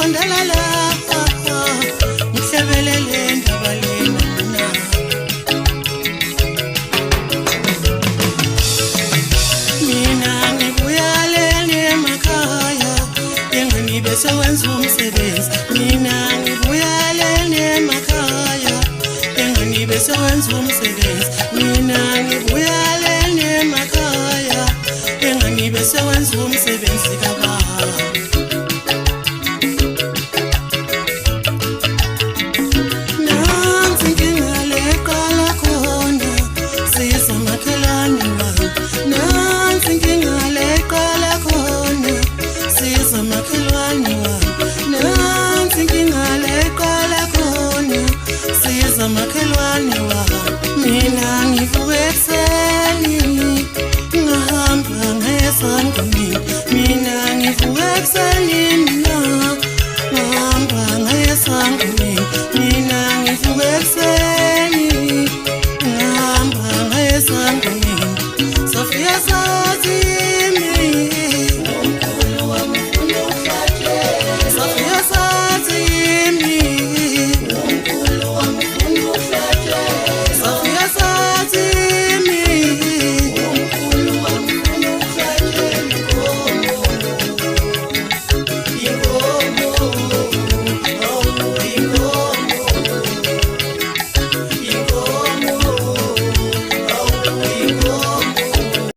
ngiqondela la ngihlebelele indaba lena mina ngibuyalele emakhaya enganibe sewenza umsebenzi mina ngibuyalele emakhaya enganibe sewenza umsebenzi mina ngibuyalele emakhaya enganibe sewenza umsebenzi kababa makhelwane wami mina ngivuke ekuseni ngahamba ngayesangweni